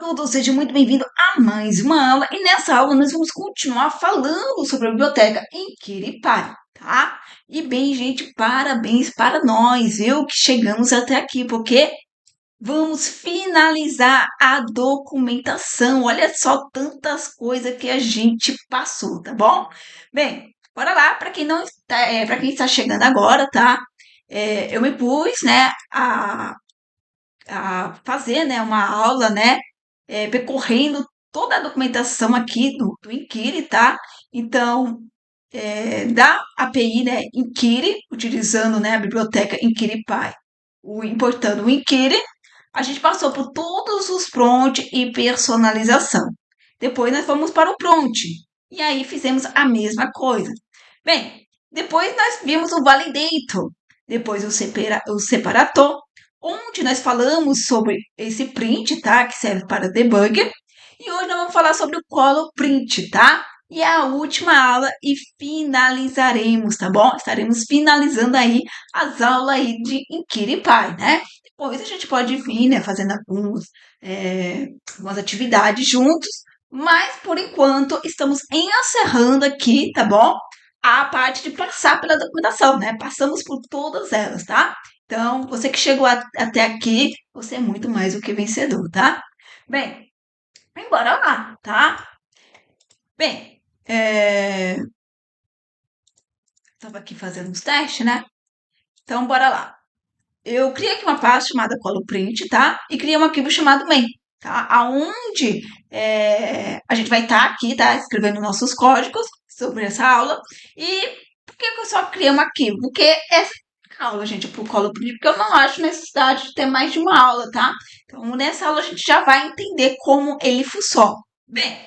todos, seja muito bem-vindo a mais uma aula. E nessa aula nós vamos continuar falando sobre a biblioteca Inquiripari, tá? E bem, gente, parabéns para nós, viu? Que chegamos até aqui, porque vamos finalizar a documentação. Olha só tantas coisas que a gente passou, tá bom? Bem, bora lá, para quem não está, para quem está chegando agora, tá? Eu me pus, né, a fazer, né, uma aula, né, percorrendo toda a documentação aqui do Inquiri, tá? Então, da API, né, Inquiri, utilizando, né, a biblioteca InquiriPy, importando o Inquiri, a gente passou por todos os prompt e personalização. Depois nós fomos para o prompt, e aí fizemos a mesma coisa. Bem, depois nós vimos o validator, depois o separator, onde nós falamos sobre esse print, tá? Que serve para debugger. E hoje nós vamos falar sobre o color print, tá? E é a última aula e finalizaremos, tá bom? Estaremos finalizando aí as aulas aí de InquiriPy, né? Depois a gente pode vir, né, fazendo algumas atividades juntos, mas por enquanto estamos encerrando aqui, tá bom? A parte de passar pela documentação, né? Passamos por todas elas, tá? Então, você que chegou até aqui, você é muito mais do que vencedor, tá? Bem, bora lá, tá? Bem, estava aqui fazendo os testes, né? Então, bora lá. Eu criei aqui uma pasta chamada ColoPrint, tá? E criei um arquivo chamado main, tá? Aonde a gente vai estar aqui, tá? Escrevendo nossos códigos sobre essa aula. E por que eu só criei um arquivo? Porque essa aula, gente, pro ColoPrint, porque eu não acho necessidade de ter mais de uma aula, tá? Então, nessa aula a gente já vai entender como ele funciona. Bem,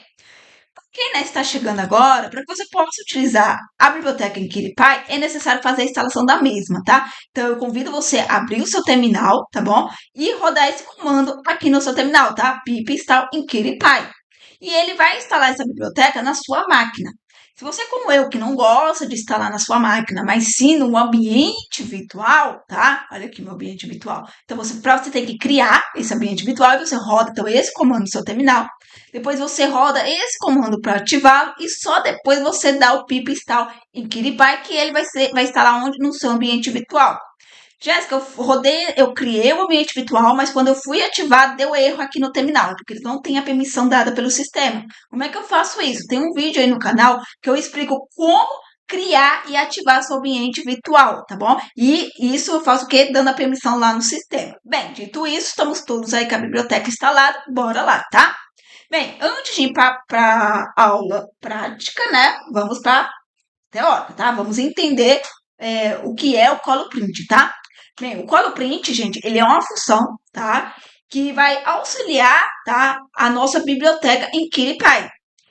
quem está chegando agora, para que você possa utilizar a biblioteca InquiriPy, é necessário fazer a instalação da mesma, tá? Então, eu convido você a abrir o seu terminal, tá bom? E rodar esse comando aqui no seu terminal, tá? pip install InquiriPy. E ele vai instalar essa biblioteca na sua máquina. Se você, como eu, que não gosta de instalar na sua máquina, mas sim no ambiente virtual, tá? Olha aqui meu ambiente virtual. Então, você tem que criar esse ambiente virtual e você roda, então, esse comando no seu terminal. Depois você roda esse comando para ativá-lo e só depois você dá o pip install InquiriPy, que ele vai instalar onde? No seu ambiente virtual. Jéssica, eu criei o ambiente virtual, mas quando eu fui ativar, deu erro aqui no terminal, porque ele não tem a permissão dada pelo sistema. Como é que eu faço isso? Tem um vídeo aí no canal que eu explico como criar e ativar seu ambiente virtual, tá bom? E isso eu faço o quê? Dando a permissão lá no sistema. Bem, dito isso, estamos todos aí com a biblioteca instalada, bora lá, tá? Bem, antes de ir para a aula prática, né? Vamos para teórica, tá? Vamos entender o que é o ColoPrint, tá? Bem, o ColoPrint, gente, ele é uma função, tá? Que vai auxiliar, tá? A nossa biblioteca InquiriPy.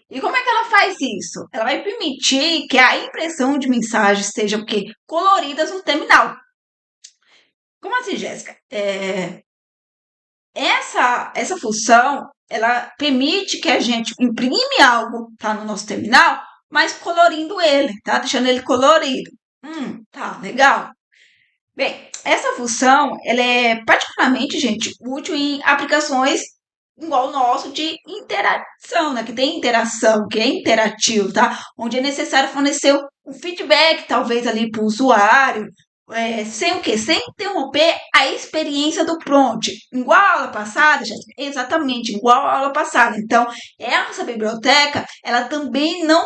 E como é que ela faz isso? Ela vai permitir que a impressão de mensagens seja o quê? Coloridas no terminal. Como assim, Jéssica? Essa função, ela permite que a gente imprime algo, tá, no nosso terminal, mas colorindo ele, tá? Deixando ele colorido. Tá, legal. Bem, essa função, ela é particularmente, gente, útil em aplicações igual o nosso de interação, né? Que tem interação, que é interativo, tá? Onde é necessário fornecer um feedback, talvez, ali para o usuário, sem o quê? Sem interromper a experiência do prompt. Igual a aula passada, gente, exatamente, igual a aula passada. Então, essa biblioteca, ela também não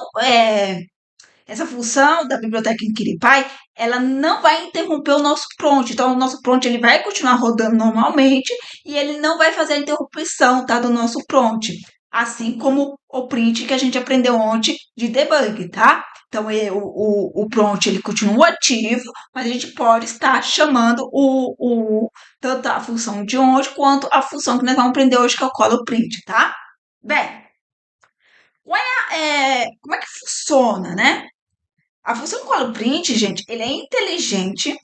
essa função da biblioteca InquiriPy, ela não vai interromper o nosso prompt. Então, o nosso prompt ele vai continuar rodando normalmente e ele não vai fazer a interrupção, tá, do nosso prompt. Assim como o print que a gente aprendeu ontem de debug, tá? Então, o prompt ele continua ativo, mas a gente pode estar chamando tanto a função de ontem quanto a função que nós vamos aprender hoje, que é o ColoPrint, tá? Bem, como é que funciona, né? A função ColoPrint, gente, ele é inteligente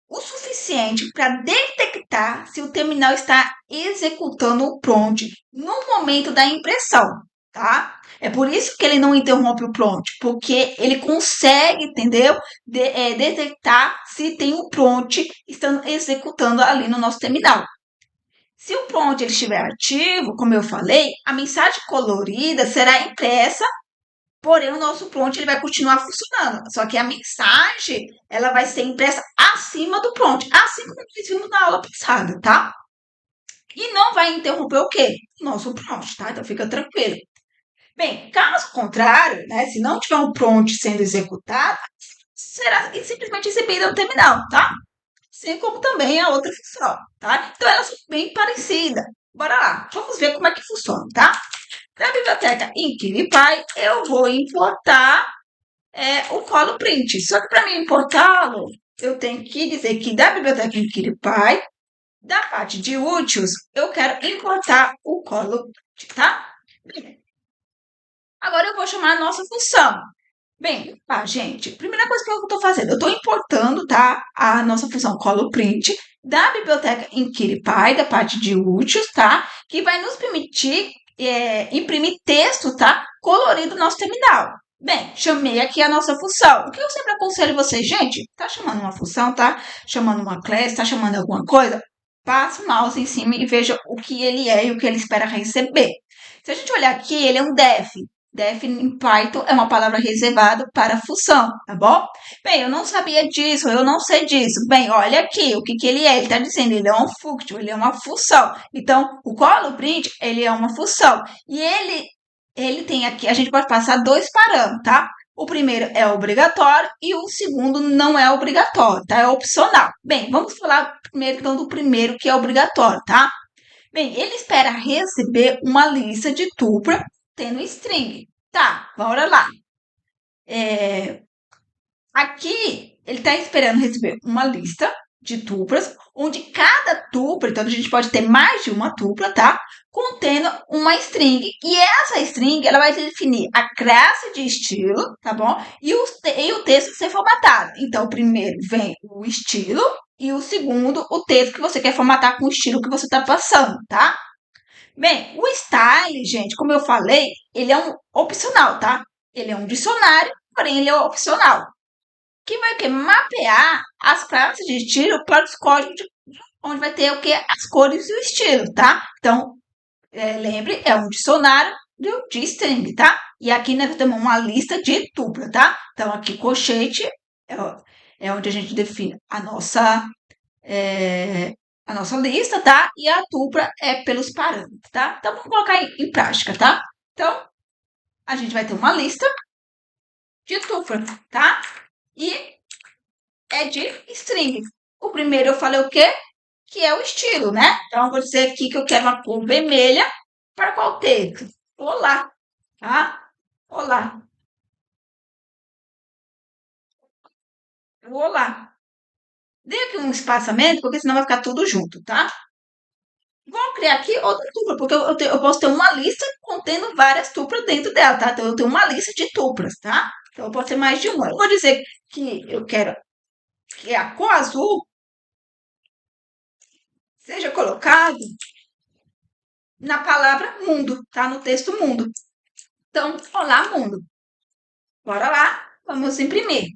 o suficiente para detectar se o terminal está executando o prompt no momento da impressão, tá? É por isso que ele não interrompe o prompt, porque ele consegue, entendeu? Detectar se tem o prompt estando executando ali no nosso terminal. Se o prompt ele estiver ativo, como eu falei, a mensagem colorida será impressa, porém o nosso prompt ele vai continuar funcionando. Só que a mensagem ela vai ser impressa acima do prompt, assim como nós vimos na aula passada, tá? E não vai interromper o quê? Nosso prompt, tá? Então fica tranquilo. Bem, caso contrário, né, se não tiver um prompt sendo executado, será simplesmente recebida no terminal, tá? Assim como também a outra função, tá? Então elas são bem parecidas. Bora lá, vamos ver como é que funciona, tá? Na biblioteca InquiriPy, eu vou importar o colo print. Só que para mim importá-lo, eu tenho que dizer que da biblioteca InquiriPy, da parte de úteis, eu quero importar o colo print, tá? Bem, agora eu vou chamar a nossa função. Bem, tá, gente, primeira coisa que eu estou fazendo, eu estou importando, tá, a nossa função coloprint da biblioteca InquiriPy, da parte de úteis, tá, que vai nos permitir imprimir texto, tá, colorido no nosso terminal. Bem, chamei aqui a nossa função. O que eu sempre aconselho vocês, gente, tá chamando uma função, tá chamando uma classe, tá chamando alguma coisa, passa o mouse em cima e veja o que ele é e o que ele espera receber. Se a gente olhar aqui, ele é um def. Def em Python é uma palavra reservada para função, tá bom? Bem, eu não sabia disso, eu não sei disso. Bem, olha aqui, o que que ele é? Ele está dizendo, ele é um function, ele é uma função. Então, o coloprint, ele é uma função. E ele tem aqui, a gente pode passar dois parâmetros, tá? O primeiro é obrigatório e o segundo não é obrigatório, tá? É opcional. Bem, vamos falar primeiro então do primeiro que é obrigatório, tá? Bem, ele espera receber uma lista de tupla tendo string. Tá, bora lá. Aqui, ele está esperando receber uma lista de tuplas, onde cada tupla, então a gente pode ter mais de uma tupla, tá? Contendo uma string. E essa string, ela vai definir a classe de estilo, tá bom? E o texto ser formatado. Então, o primeiro vem o estilo e o segundo, o texto que você quer formatar com o estilo que você está passando, tá? Bem, o style, gente, como eu falei, ele é um opcional, tá? Ele é um dicionário, porém ele é opcional. Que vai o quê? Mapear as classes de estilo para os códigos onde vai ter o quê? As cores e o estilo, tá? Então, lembre, é um dicionário de string, tá? E aqui nós temos uma lista de tupla, tá? Então, aqui colchete é onde a gente define a nossa lista, tá? E a tupla é pelos parâmetros, tá? Então, vamos colocar em prática, tá? Então, a gente vai ter uma lista de tupla, tá? E é de string. O primeiro eu falei o quê? Que é o estilo, né? Então, eu vou dizer aqui que eu quero uma cor vermelha para qual texto? Olá, tá? Olá. Olá. Dê aqui um espaçamento, porque senão vai ficar tudo junto, tá? Vou criar aqui outra tupla, porque eu posso ter uma lista contendo várias tuplas dentro dela, tá? Então, eu tenho uma lista de tuplas, tá? Então, eu posso ter mais de uma. Eu vou dizer que eu quero que a cor azul seja colocada na palavra mundo, tá? No texto mundo. Então, olá, mundo. Bora lá, vamos imprimir.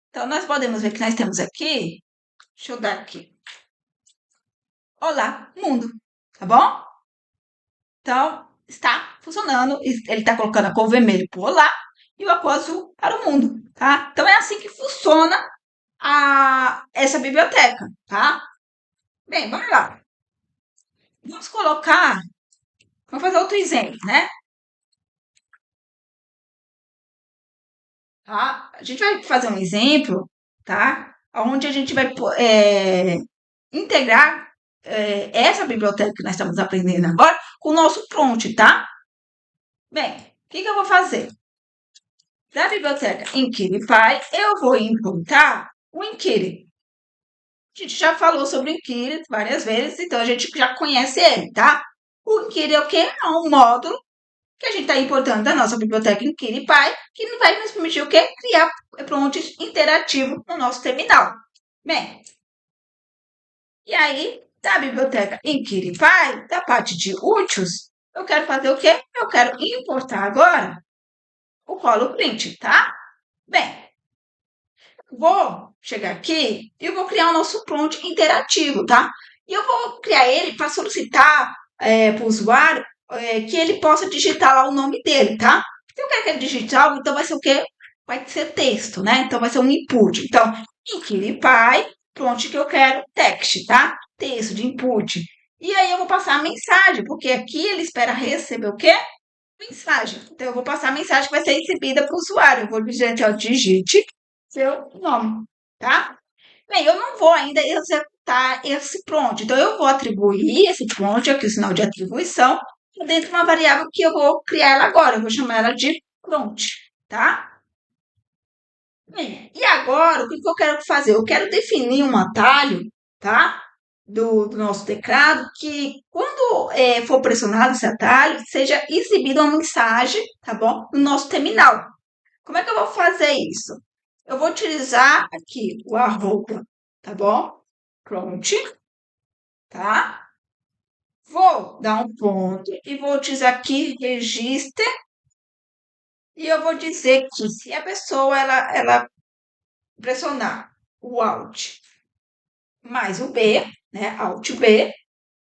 Então, nós podemos ver que nós temos aqui, deixa eu dar aqui, olá, mundo, tá bom? Então, está funcionando, ele está colocando a cor vermelha para o olá e a cor azul para o mundo, tá? Então, é assim que funciona essa biblioteca, tá? Bem, vamos lá. Vamos fazer outro exemplo, né? Tá? A gente vai fazer um exemplo, tá? Onde a gente vai integrar essa biblioteca que nós estamos aprendendo agora com o nosso prompt, tá? Bem, o que eu vou fazer? Da biblioteca InquiriPy, eu vou importar o Inquire. A gente já falou sobre o Inquire várias vezes, então a gente já conhece ele, tá? O Inquire é o quê? É um módulo que a gente está importando da nossa biblioteca InquiriPy, que vai nos permitir o quê? Criar prompts interativos no nosso terminal. Bem, e aí, da biblioteca InquiriPy, da parte de úteis, eu quero fazer o quê? Eu quero importar agora o colo print, tá? Bem, Vou chegar aqui e eu vou criar o nosso prompt interativo, tá? E eu vou criar ele para solicitar para o usuário que ele possa digitar lá o nome dele, tá? Se eu quero que ele digite algo, então vai ser o quê? Vai ser texto, né? Então vai ser um input. Então, inquire prompt que eu quero, text, tá? Texto de input. E aí eu vou passar a mensagem, porque aqui ele espera receber o quê? Mensagem. Então eu vou passar a mensagem que vai ser recebida para o usuário. Eu vou dizer aqui, ó, digite seu nome, tá? Bem, eu não vou ainda executar esse prompt, então eu vou atribuir esse prompt aqui, o sinal de atribuição, dentro de uma variável que eu vou criar ela agora, eu vou chamar ela de prompt, tá? Bem, e agora, o que eu quero fazer? Eu quero definir um atalho, tá? Do nosso teclado, que quando for pressionado esse atalho, seja exibida uma mensagem, tá bom? No nosso terminal. Como é que eu vou fazer isso? Eu vou utilizar aqui o arroba, tá bom? Prompt, tá? Vou dar um ponto e vou utilizar aqui register e eu vou dizer que se a pessoa ela pressionar o Alt mais o B, né? Alt B,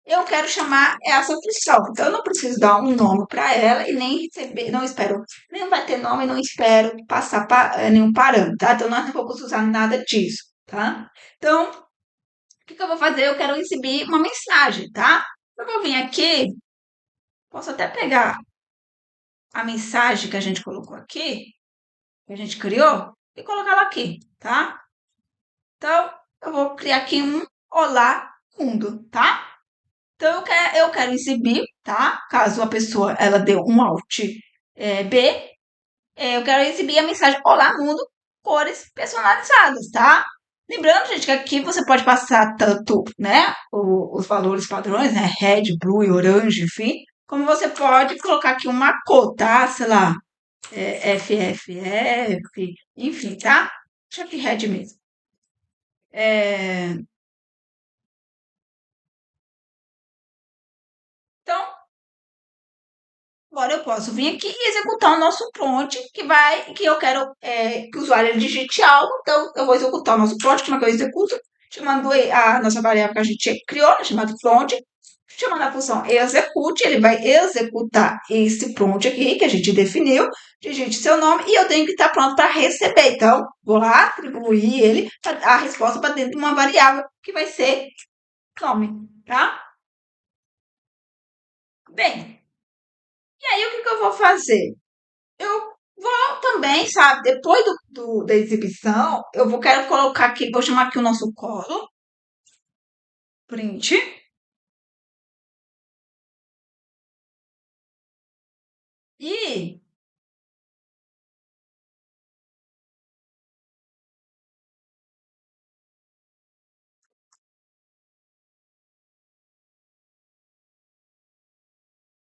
eu quero chamar essa função. Então, eu não preciso dar um nome para ela e nem receber, não espero, nem vai ter nome, não espero passar nenhum parâmetro, tá? Então, nós não vamos usar nada disso, tá? Então, o que eu vou fazer? Eu quero exibir uma mensagem, tá? Eu vou vir aqui, posso até pegar a mensagem que a gente colocou aqui, que a gente criou, e colocar ela aqui, tá? Então, eu vou criar aqui um Olá Mundo, tá? Então, eu quero exibir, tá? Caso a pessoa ela dê um Alt B, eu quero exibir a mensagem Olá Mundo, cores personalizadas, tá? Lembrando, gente, que aqui você pode passar tanto, né, os valores padrões, né, red, blue e orange, enfim, como você pode colocar aqui uma cor, tá? Sei lá, FFF, enfim, tá? Deixa aqui red mesmo. Então, agora eu posso vir aqui e executar o nosso prompt que eu quero que o usuário digite algo. Então, eu vou executar o nosso prompt. Como é que eu executo? Chamando a nossa variável que a gente criou, né, chamada prompt, chamando a função execute, ele vai executar esse prompt aqui que a gente definiu, digite seu nome e eu tenho que estar pronto para receber. Então, vou lá atribuir ele a resposta para dentro de uma variável que vai ser nome, tá? Bem, e aí o que eu vou fazer? Eu vou também, sabe, depois da exibição, quero colocar aqui, vou chamar aqui o nosso colo, print, e,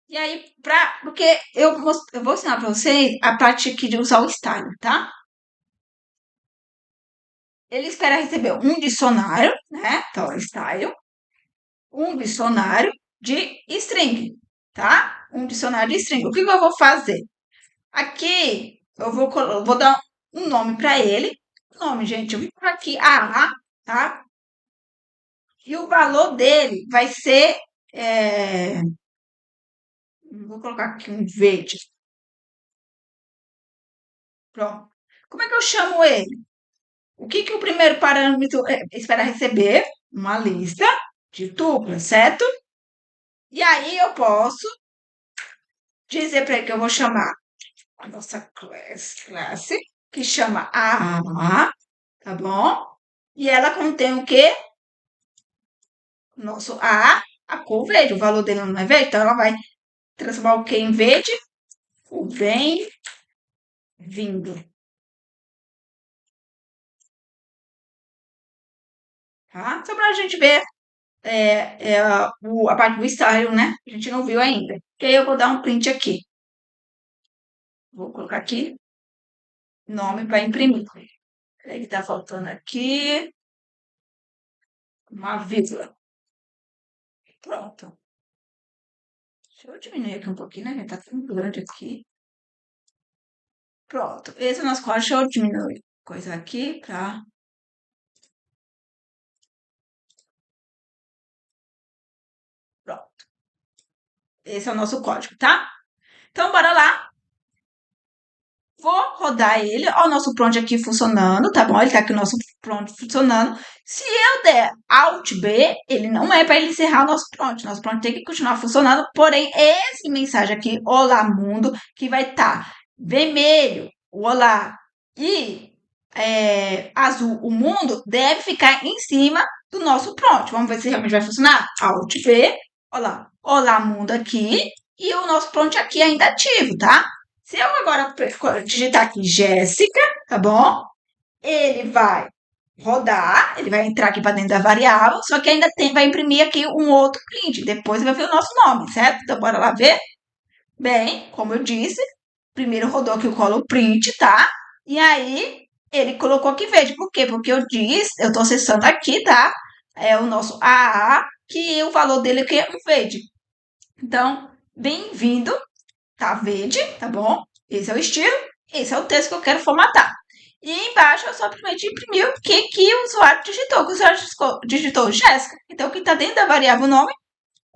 e aí, porque eu vou ensinar para vocês a prática aqui de usar o style, tá? Ele espera receber um dicionário, né? Então, style, um dicionário de string, tá? Um dicionário de string. O que eu vou fazer? Aqui, vou dar um nome para ele. Nome, gente, eu vou colocar aqui A, tá? E o valor dele vai ser. é, Vou colocar aqui um verde. Pronto. Como é que eu chamo ele? O que o primeiro parâmetro espera receber? Uma lista de tuplas, certo? E aí eu posso dizer para ele que eu vou chamar a nossa classe, que chama A, tá bom? E ela contém o quê? Nosso a cor verde. O valor dele não é verde, então ela vai transformar o que em verde? O bem-vindo. Tá? Só para a gente ver a parte do style, né? A gente não viu ainda. E aí eu vou dar um print aqui. Vou colocar aqui nome para imprimir. Ele tá faltando aqui uma vírgula. Pronto. Deixa eu diminuir aqui um pouquinho, né? Tá ficando grande aqui. Pronto. Esse é o nosso código. Deixa eu diminuir. coisa aqui para... Pronto. Esse é o nosso código, tá? Então, bora lá. Vou rodar ele. Ó, o nosso prompt aqui funcionando, tá bom? Ele tá aqui o nosso prompt funcionando. Se eu der Alt B, ele não é para ele encerrar o nosso prompt. Nosso prompt tem que continuar funcionando. Porém, essa mensagem aqui, Olá Mundo, que vai estar vermelho, o Olá, e azul, o mundo, deve ficar em cima do nosso prompt. Vamos ver se realmente vai funcionar? Alt B, olá, Olá Mundo aqui, e o nosso prompt aqui ainda ativo, tá? Se eu agora digitar aqui Jéssica, tá bom? Ele vai rodar, ele vai entrar aqui para dentro da variável, só que ainda vai imprimir aqui um outro print. Depois vai ver o nosso nome, certo? Então, bora lá ver. Bem, como eu disse, primeiro rodou aqui o color print, tá? E aí, ele colocou aqui verde. Por quê? Porque eu disse, eu tô acessando aqui, tá? É o nosso AA, que o valor dele aqui é um verde. Então, bem-vindo, tá verde, tá bom? Esse é o estilo, esse é o texto que eu quero formatar. E embaixo eu simplesmente imprimi o que o usuário digitou. Que o usuário digitou Jéssica. Então, o que está dentro da variável nome,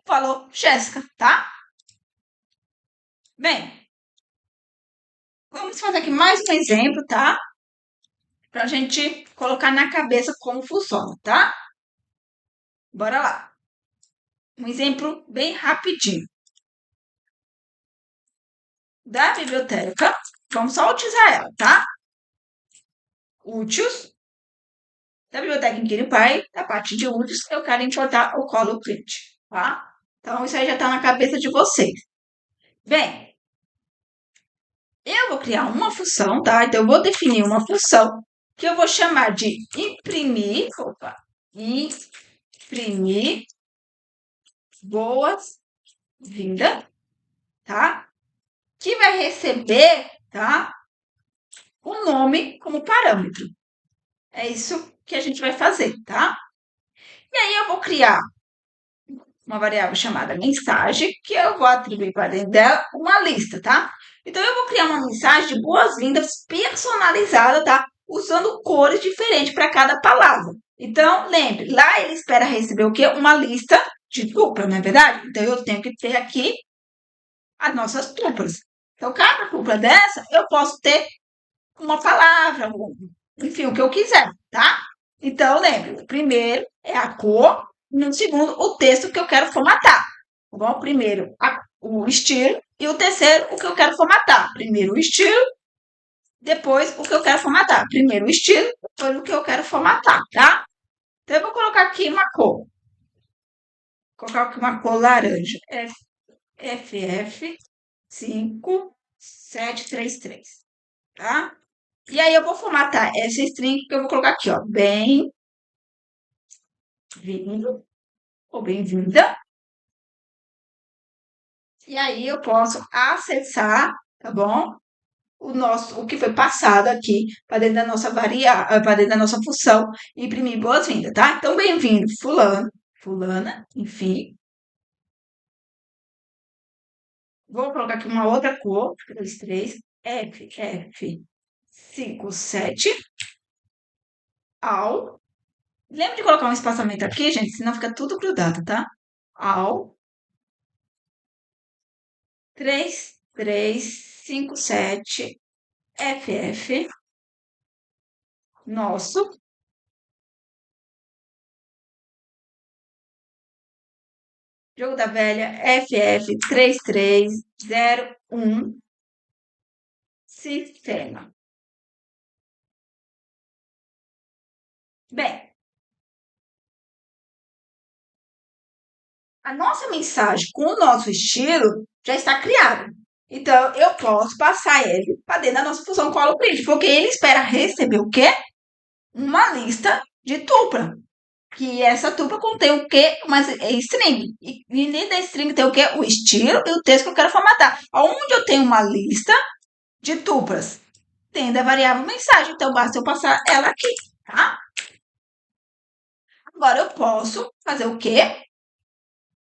falou Jéssica, tá? Bem, vamos fazer aqui mais um exemplo, tá? Pra gente colocar na cabeça como funciona, tá? Bora lá. Um exemplo bem rapidinho. Da biblioteca, vamos só utilizar ela, tá? Úteis. Da biblioteca Inquire Pai, da parte de úteis, eu quero importar o colo print, tá? Então, isso aí já tá na cabeça de vocês. Bem, eu vou criar uma função, tá? Então, eu vou definir uma função que eu vou chamar de imprimir, imprimir boas-vindas, tá? Que vai receber, tá? O nome como parâmetro. É isso que a gente vai fazer, tá? E aí eu vou criar uma variável chamada mensagem, que eu vou atribuir para dentro dela uma lista, tá? Então eu vou criar uma mensagem de boas-vindas personalizada, tá? Usando cores diferentes para cada palavra. Então, lembre, lá ele espera receber o quê? Uma lista de tupla, não é verdade? Então eu tenho que ter aqui as nossas tuplas. Então, cada tupla dessa, eu posso ter uma palavra, enfim, o que eu quiser, tá? Então, lembre, o primeiro é a cor, no segundo, o texto que eu quero formatar. Tá bom? Primeiro, o estilo, e o terceiro, o que eu quero formatar. Primeiro o estilo, depois o que eu quero formatar. Primeiro o estilo, depois o que eu quero formatar, tá? Então, eu vou colocar aqui uma cor. Vou colocar aqui uma cor laranja. FF5733, tá? E aí eu vou formatar essa string que eu vou colocar aqui, ó. Bem-vindo ou bem-vinda. E aí eu posso acessar, tá bom? O que foi passado aqui para dentro da nossa variável, para dentro da nossa função e imprimir boas-vindas, tá? Então, bem-vindo, fulano, fulana, enfim. Vou colocar aqui uma outra cor, 3, FF57, ao. Lembra de colocar um espaçamento aqui, gente, senão fica tudo grudado, tá? Ao 3357 FF nosso jogo da velha FF3301 sistema. Bem, a nossa mensagem com o nosso estilo já está criada. Então, eu posso passar ele para dentro da nossa função colo print, porque ele espera receber o quê? Uma lista de tupla. Que essa tupla contém o quê? Uma string. E dentro da string tem o quê? O estilo e o texto que eu quero formatar. Onde eu tenho uma lista de tuplas? Dentro da variável mensagem. Então, basta eu passar ela aqui, tá? Agora, eu posso fazer o quê?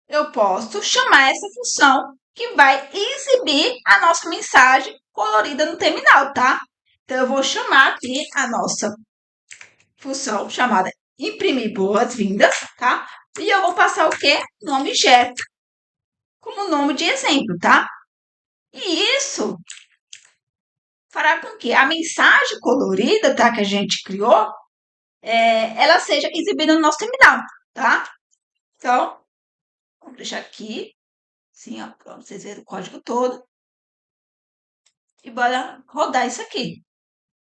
Eu posso chamar essa função que vai exibir a nossa mensagem colorida no terminal, tá? Então, eu vou chamar aqui a nossa função chamada imprimir boas-vindas, tá? E eu vou passar o quê? Nome Jéssica como nome de exemplo, tá? E isso fará com que a mensagem colorida, tá, que a gente criou, ela seja exibida no nosso terminal, tá? Então, vamos deixar aqui, assim, ó, para vocês verem o código todo. E bora rodar isso aqui.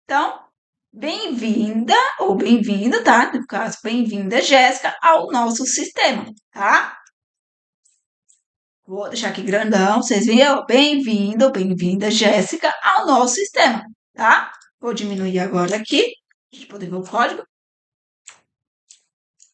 Então, bem-vinda ou bem-vindo, tá? No caso, bem-vinda, Jéssica, ao nosso sistema, tá? Vou deixar aqui grandão, vocês viram? Bem-vindo, bem-vinda, Jéssica, ao nosso sistema, tá? Vou diminuir agora aqui, para a gente poder ver o código.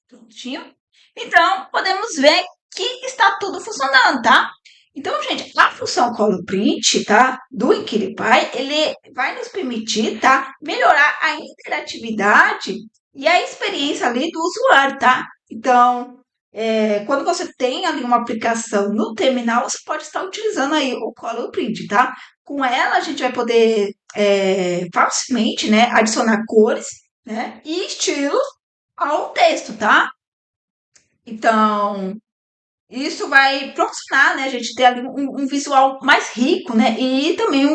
Prontinho. Então, podemos ver que está tudo funcionando, tá? Então, gente, a função ColoPrint, tá, do Inquilipy, ele vai nos permitir, tá, melhorar a interatividade e a experiência ali do usuário, tá? Então, quando você tem ali uma aplicação no terminal, você pode estar utilizando aí o ColoPrint, tá? Com ela, a gente vai poder facilmente, né, adicionar cores, né, e estilos ao texto, tá? Então, isso vai proporcionar, né, a gente ter ali um visual mais rico, né, e também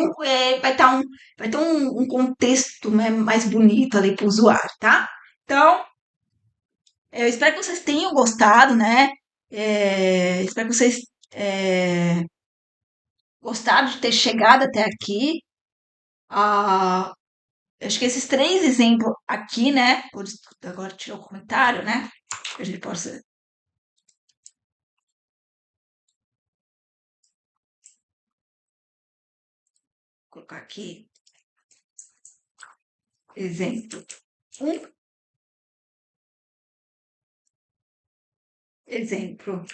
vai ter um contexto, né, mais bonito ali para o usuário, tá? Então, eu espero que vocês tenham gostado, né? Espero que vocês gostaram de ter chegado até aqui. Ah, acho que esses três exemplos aqui, né? Vou agora tirar o comentário, né? Que a gente possa colocar aqui exemplo um, exemplo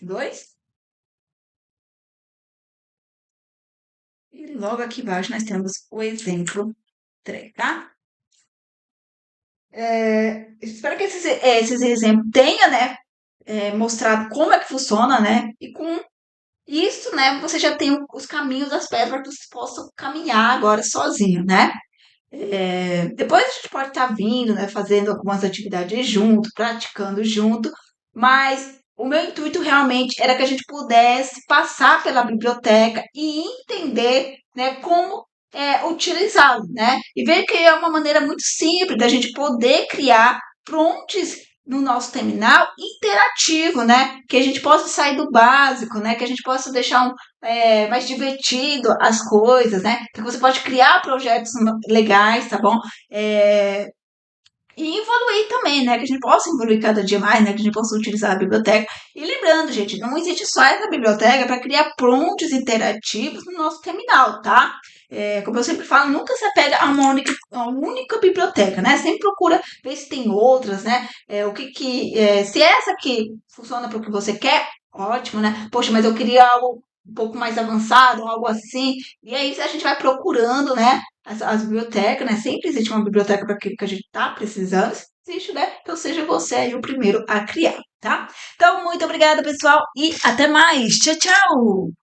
2, e logo aqui embaixo nós temos o exemplo 3, tá? Espero que esses exemplos tenham, né, mostrado como é que funciona, né? E com isso, né, você já tem os caminhos das pedras para que você possa caminhar agora sozinho, né? Depois a gente pode estar vindo, né, fazendo algumas atividades junto, praticando junto, mas o meu intuito realmente era que a gente pudesse passar pela biblioteca e entender, né, como utilizá-lo, né? E ver que é uma maneira muito simples da gente poder criar prompts no nosso terminal interativo, né? Que a gente possa sair do básico, né? Que a gente possa deixar mais divertido as coisas, né? Que você pode criar projetos legais, tá bom? E evoluir também, né? Que a gente possa evoluir cada dia mais, né? Que a gente possa utilizar a biblioteca. E lembrando, gente, não existe só essa biblioteca para criar prompts interativos no nosso terminal, tá? Como eu sempre falo, nunca se apega a uma única biblioteca, né? Sempre procura ver se tem outras, né? Se essa aqui funciona para o que você quer, ótimo, né? Poxa, mas eu queria algo um pouco mais avançado, algo assim. E aí a gente vai procurando, né? As bibliotecas, né? Sempre existe uma biblioteca para aquilo que a gente está precisando. Se existe, né? Então seja você aí o primeiro a criar, tá? Então, muito obrigada, pessoal, e até mais. Tchau, tchau!